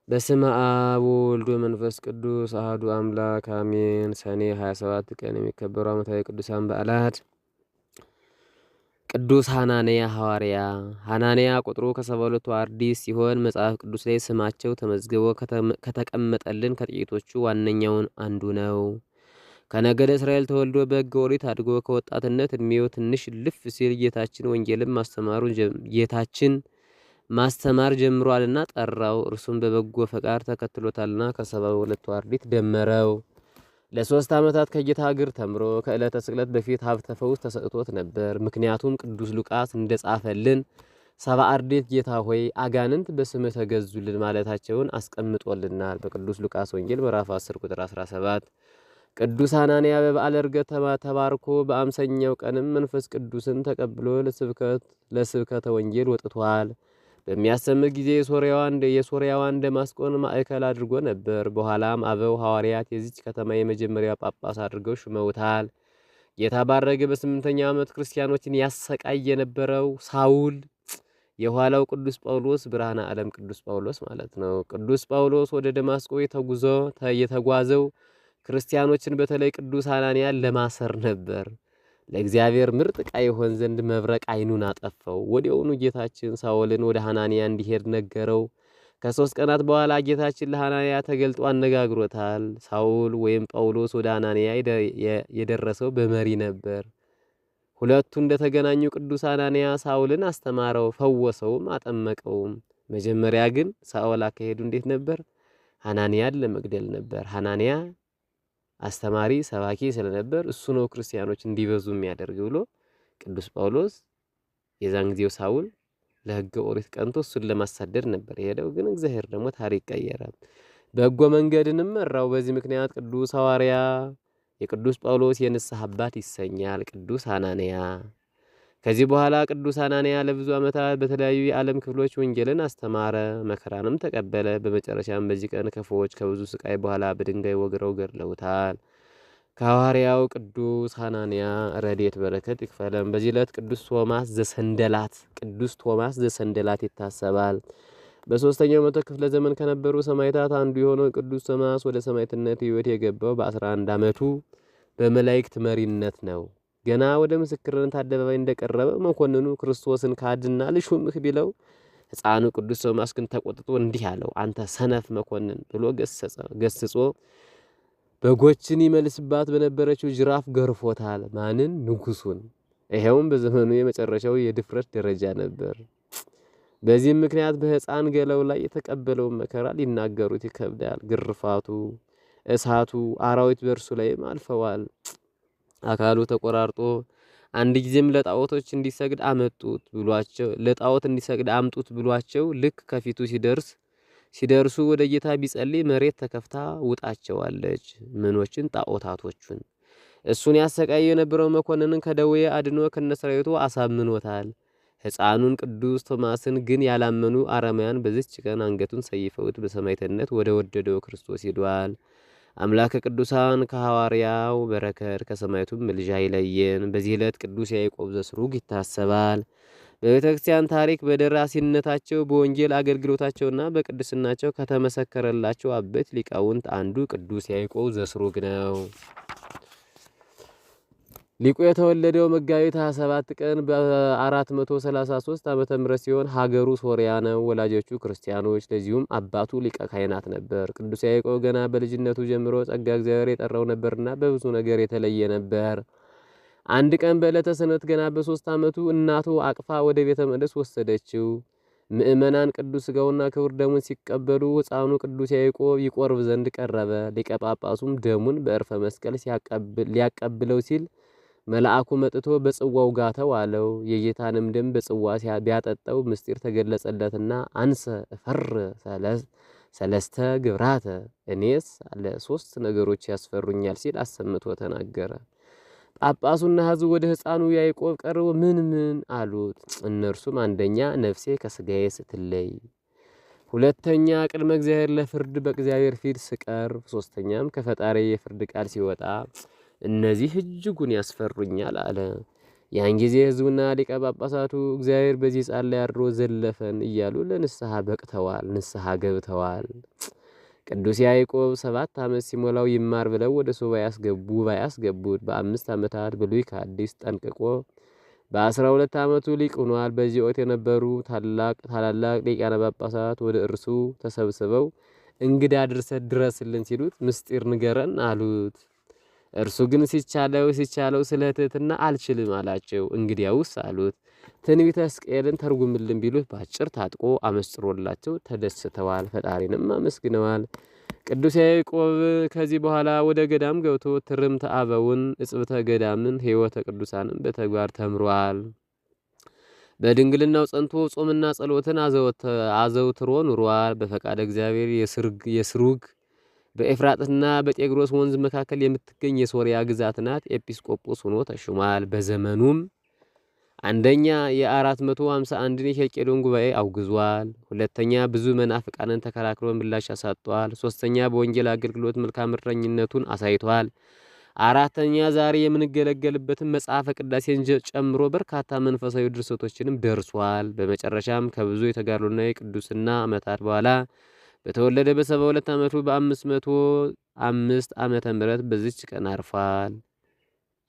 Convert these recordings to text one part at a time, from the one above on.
በስመ አብ ወወልድ ወመንፈስ ቅዱስ አሐዱ አምላክ አሜን። ሰኔ 27 ቀን የሚከበሩ ዓመታዊ ቅዱሳን በዓላት። ቅዱስ ሐናንያ ሐዋርያ። ሐናንያ ቁጥሩ ከ72ቱ አርድእት ሲሆን መጽሐፍ ቅዱስ ላይ ስማቸው ተመዝግቦ ከተቀመጠልን ከጥቂቶቹ ዋነኛውን አንዱ ነው። ከነገደ እስራኤል ተወልዶ በሕገ ኦሪት አድጎ ከወጣትነት ዕድሜው ትንሽ ልፍ ሲል ጌታችን ማስተማር ጀምሯልና ጠራው። እርሱም በበጎ ፈቃድ ተከትሎታልና ከ72ቱ አርድእት ደመረው። ለ3 ዓመታት ከጌታ እግር ተምሮ ከዕለተ ስቅለት በፊት ሀብተ ፈውስ ተሰጥቶት ነበር። ምክንያቱም ቅዱስ ሉቃስ እንደጻፈልን 70 አርድእት ጌታ ሆይ አጋንንት በስምህ ተገዙልን ማለታቸውን አስቀምጦልናል። በቅዱስ ሉቃስ ወንጌል ምዕራፍ 10 ቁጥር 17። ቅዱስ ሐናንያ በበዓለ ዕርገት ተባርኮ በአምሳኛው ቀንም መንፈስ ቅዱስን ተቀብሎ ለስብከተ ወንጌል ወጥቷል። በሚያስተምር ጊዜ የሶርያዋን ደማስቆን ማዕከል አድርጎ ነበር። በኋላም አበው ሐዋርያት የዚች ከተማ የመጀመሪያ ጳጳስ አድርገው ሹመውታል። ጌታ ባረገ በ8ኛው ዓመት ክርስቲያኖችን ያሰቃይ የነበረው ሳውል የኋላው ቅዱስ ጳውሎስ ብርሃነ ዓለም ቅዱስ ጳውሎስ ማለት ነው። ቅዱስ ጳውሎስ ወደ ደማስቆ የተጓዘው ክርስቲያኖችን በተለይ ቅዱስ ሐናንያን ለማሰር ነበር። ለእግዚአብሔር ምርጥ ዕቃ ይሆን ዘንድ መብረቅ ዓይኑን አጠፋው። ወዲያውኑ ጌታችን ሳውልን ወደ ሐናንያ እንዲሄድ ነገረው። ከ3 ቀናት በኋላ ጌታችን ለሐናንያ ተገልጦ አነጋግሮታል። ሳውል ወይም ጳውሎስ ወደ ሐናንያ የደረሰው በመሪ ነበር። ሁለቱ እንደተገናኙ ቅዱስ ሐናንያ ሳውልን አስተማረው፣ ፈወሰውም፣ አጠመቀውም። መጀመሪያ ግን ሳውል አካሄዱ እንዴት ነበር? ሐናንያን ለመግደል ነበር። ሐናንያ አስተማሪ ሰባኪ ስለነበር እሱ ነው ክርስቲያኖች እንዲበዙ የሚያደርግ ብሎ ቅዱስ ጳውሎስ የዛን ጊዜው ሳውል ለሕገ ኦሪት ቀንቶ እሱን ለማሳደድ ነበር የሄደው። ግን እግዚአብሔር ደግሞ ታሪክ ቀየረ፣ በጎ መንገድንም መራው። በዚህ ምክንያት ቅዱስ ሐዋርያ የቅዱስ ጳውሎስ የንስሐ አባት ይሰኛል፣ ቅዱስ ሐናንያ። ከዚህ በኋላ ቅዱስ ሐናንያ ለብዙ ዓመታት በተለያዩ የዓለም ክፍሎች ወንጌልን አስተማረ፣ መከራንም ተቀበለ። በመጨረሻም በዚህ ቀን ክፉዎች ከብዙ ስቃይ በኋላ በድንጋይ ወግረው ገድለውታል። ከሐዋርያው ቅዱስ ሐናንያ ረድኤት በረከት ይክፈለን። በዚህ ዕለት ቅዱስ ቶማስ ዘሰንደላት ይታሰባል። በ3ኛው መቶ ክፍለ ዘመን ከነበሩ ሰማዕታት አንዱ የሆነው ቅዱስ ቶማስ ወደ ሰማዕትነት ሕይወት የገባው በ11 ዓመቱ በመላእክት መሪነት ነው። ገና ወደ ምስክርነት አደባባይ እንደቀረበ መኮንኑ ክርስቶስን ካድና ልሹምህ ቢለው ሕፃኑ ቅዱስ ቶማስ ግን ተቆጥቶ እንዲህ አለው፣ አንተ ሰነፍ መኮንን ብሎ ገስጾ በጎችን ይመልስባት በነበረችው ጅራፍ ገርፎታል። ማንን? ንጉሱን። ይሄውም በዘመኑ የመጨረሻው የድፍረት ደረጃ ነበር። በዚህም ምክንያት በሕፃን ገለው ላይ የተቀበለውን መከራ ሊናገሩት ይከብዳል። ግርፋቱ፣ እሳቱ፣ አራዊት በእርሱ ላይም አልፈዋል። አካሉ ተቆራርጦ አንድ ጊዜም ለጣዖቶች እንዲሰግድ አምጡት ብሏቸው ልክ ከፊቱ ሲደርሱ ወደ ጌታ ቢጸልይ መሬት ተከፍታ ውጣቸዋለች። ምኖችን? ጣዖታቶቹን። እሱን ያሰቃየ የነበረው መኮንንን ከደዌ አድኖ ከነሰራዊቱ አሳምኖታል። ሕፃኑን ቅዱስ ቶማስን ግን ያላመኑ አረማውያን በዚች ቀን አንገቱን ሰይፈውት በሰማዕትነት ወደ ወደደው ክርስቶስ ሄዷል። አምላከ ቅዱሳን ከሐዋርያው በረከት ከሰማዕቱም ምልጃ ይለየን። በዚህ ዕለት ቅዱስ ያዕቆብ ዘስሩግ ይታሰባል። በቤተ ክርስቲያን ታሪክ በደራሲነታቸው በወንጌል አገልግሎታቸውና በቅድስናቸው ከተመሰከረላቸው አበይት ሊቃውንት አንዱ ቅዱስ ያዕቆብ ዘስሩግ ነው። ሊቁ የተወለደው መጋቢት 27 ቀን በ433 ዓመተ ምህረት ሲሆን ሀገሩ ሶርያ ነው። ወላጆቹ ክርስቲያኖች፣ ለዚሁም አባቱ ሊቀ ካህናት ነበር። ቅዱስ ያዕቆብ ገና በልጅነቱ ጀምሮ ጸጋ እግዚአብሔር የጠራው ነበርና በብዙ ነገር የተለየ ነበር። አንድ ቀን በዕለተ ሰንበት ገና በ3 ዓመቱ እናቱ አቅፋ ወደ ቤተ መቅደስ ወሰደችው። ምእመናን ቅዱስ ሥጋውና ክቡር ደሙን ሲቀበሉ ሕፃኑ ቅዱስ ያዕቆብ ይቆርብ ዘንድ ቀረበ። ሊቀ ጳጳሱም ደሙን በዕርፈ መስቀል ሊያቀብለው ሲል መልአኩ መጥቶ በጽዋው ጋተው አለው። የጌታንም ደም በጽዋ ቢያጠጣው ምስጢር ተገለጸለትና አንሰ እፈር ሰለስተ ግብራተ፣ እኔስ አለ 3 ነገሮች ያስፈሩኛል ሲል አሰምቶ ተናገረ። ጳጳሱና ሕዝቡ ወደ ሕፃኑ ያዕቆብ ቀርበው ምን አሉት? እነርሱም አንደኛ ነፍሴ ከስጋዬ ስትለይ፣ ሁለተኛ ቅድመ እግዚአብሔር ለፍርድ በእግዚአብሔር ፊት ስቀርብ፣ ሶስተኛም ከፈጣሪ የፍርድ ቃል ሲወጣ እነዚህ እጅጉን ያስፈሩኛል አለ። ያን ጊዜ ሕዝቡና ሊቀ ጳጳሳቱ እግዚአብሔር በዚህ ሕፃን ላይ አድሮ ዘለፈን እያሉ ለንስሐ በቅተዋል፣ ንስሐ ገብተዋል። ቅዱስ ያዕቆብ 7 ዓመት ሲሞላው ይማር ብለው ወደ ሱባዔ ያስገቡት። በ5 ዓመታት ብሉይ ከአዲስ ጠንቅቆ በ12 ዓመቱ ሊቅ ሆኗል። በዚህ ወቅት የነበሩ ታላላቅ ሊቃነ ጳጳሳት ወደ እርሱ ተሰብስበው እንግዳ ድረስልን ሲሉት ምስጢር ንገረን አሉት። እርሱ ግን ሲቻለው ስለ ትሕትና አልችልም አላቸው። እንግዲያውስ አሉት ትንቢተ ሕዝቅኤልን ተርጉምልን ቢሉት በአጭር ታጥቆ አመስጥሮላቸው ተደስተዋል፣ ፈጣሪንም አመስግነዋል። ቅዱስ ያዕቆብ ከዚህ በኋላ ወደ ገዳም ገብቶ ትርምተ አበውን፣ እጽብተ ገዳምን፣ ሕይወተ ቅዱሳንን በተግባር ተምሯል። በድንግልናው ጸንቶ ጾምና ጸሎትን አዘውትሮ ኑሯል። በፈቃደ እግዚአብሔር የስሩግ በኤፍራጥስና በጤግሮስ ወንዝ መካከል የምትገኝ የሶርያ ግዛት ናት ኤጲስቆጶስ ሆኖ ተሹሟል። በዘመኑም አንደኛ የ451ን የኬልቄዶን ጉባኤ አውግዟል። ሁለተኛ ብዙ መናፍቃንን ተከራክሮ ምላሽ አሳጧል። ሶስተኛ በወንጌል አገልግሎት መልካም እረኝነቱን አሳይቷል። አራተኛ ዛሬ የምንገለገልበትን መጽሐፈ ቅዳሴን ጨምሮ በርካታ መንፈሳዊ ድርሰቶችንም ደርሷል። በመጨረሻም ከብዙ የተጋድሎና የቅዱስና ዓመታት በኋላ በተወለደ በ72 ዓመቱ በ505 ዓመተ ምህረት በዚች ቀን አርፏል።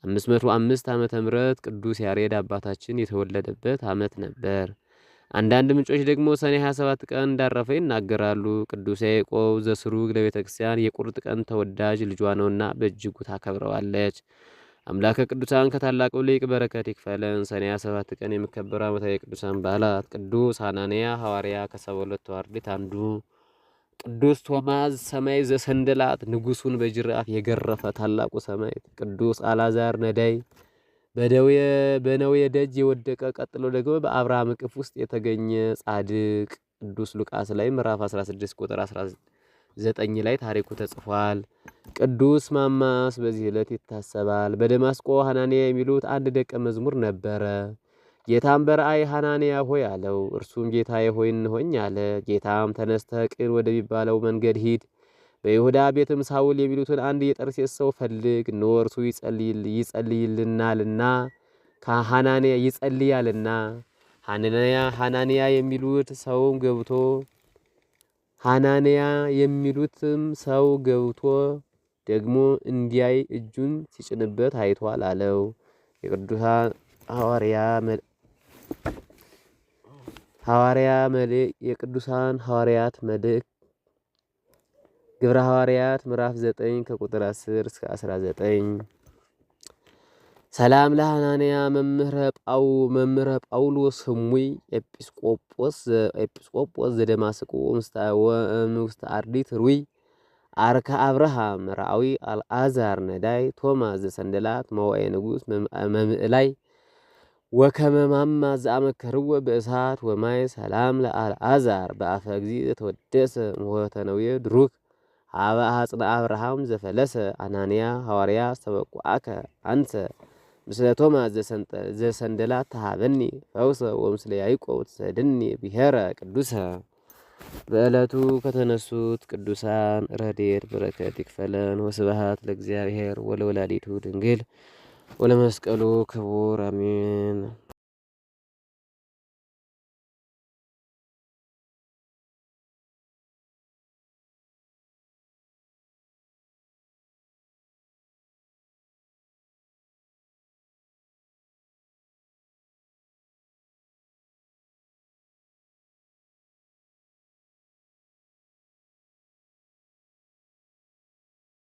505 ዓመተ ምህረት ቅዱስ ያሬድ አባታችን የተወለደበት ዓመት ነበር። አንዳንድ ምንጮች ደግሞ ሰኔ 27 ቀን እንዳረፈ ይናገራሉ። ቅዱስ ያዕቆብ ዘስሩግ ለቤተ ክርስቲያን የቁርጥ ቀን ተወዳጅ ልጇ ነውና በእጅጉ ታከብረዋለች። አምላከ ቅዱሳን ከታላቁ ሊቅ በረከት ይክፈለን። ሰኔ 27 ቀን የሚከበሩ ዓመታዊ የቅዱሳን በዓላት፦ ቅዱስ ሐናንያ ሐዋርያ ከ72 አርድእት አንዱ፣ ቅዱስ ቶማስ ሰማይ ዘሰንደላት ንጉሱን በጅራፍ የገረፈ ታላቁ ሰማዕት፣ ቅዱስ አልዓዛር ነዳይ በነዌ ደጅ የወደቀ፣ ቀጥሎ ደግሞ በአብርሃም እቅፍ ውስጥ የተገኘ ጻድቅ፣ ቅዱስ ሉቃስ ላይ ምዕራፍ 16 ቁጥር 19 ላይ ታሪኩ ተጽፏል። ቅዱስ ማማስ በዚህ ዕለት ይታሰባል። በደማስቆ ሐናንያ የሚሉት አንድ ደቀ መዝሙር ነበረ። ጌታም በራእይ ሐናንያ ሆይ አለው። እርሱም ጌታዬ ሆይ እንሆኝ አለ። ጌታም ተነስተህ ቅን ወደሚባለው መንገድ ሂድ፣ በይሁዳ ቤትም ሳውል የሚሉትን አንድ የጠርሴስ ሰው ፈልግ፣ እነሆ እርሱ ይጸልያልና ሐናንያ የሚሉትም ሰው ገብቶ ደግሞ እንዲያይ እጁን ሲጭንበት አይቷል አለው። የቅዱሳን ሐዋርያት መልእክት ግብረ ሐዋርያት ምዕራፍ 9 ከቁጥር 10 እስከ 19። ሰላም ለሐናንያ መምህረ ጳውሎስ ህሙይ ኤጲስቆጶስ ዘደማስቆ ውስተ አርዲት ሩይ አርከ አብርሃም ራዊ አልዓዛር ነዳይ ቶማስ ዘሰንደላት መዋኤ ንጉሥ መምዕላይ ወከመማማ ዘአመከርዎ በእሳት ወማይ ሰላም ለአልዓዛር በአፈ እግዚእ ተወደሰ ወተነውየ ድሩክ ሀበ አጽነ አብርሃም ዘፈለሰ አናንያ ሐዋርያ ሰበቁአከ አንተ ምስለ ቶማስ ዘሰንደላት ተሃበኒ ፈውሰ ወምስለ ያዕቆብ ትሰድኒ ብሔረ ቅዱሰ። በዕለቱ ከተነሱት ቅዱሳን ረድኤት በረከት ይክፈለን። ወስብሐት ለእግዚአብሔር ወለወላዲቱ ድንግል ወለመስቀሉ ክቡር አሜን።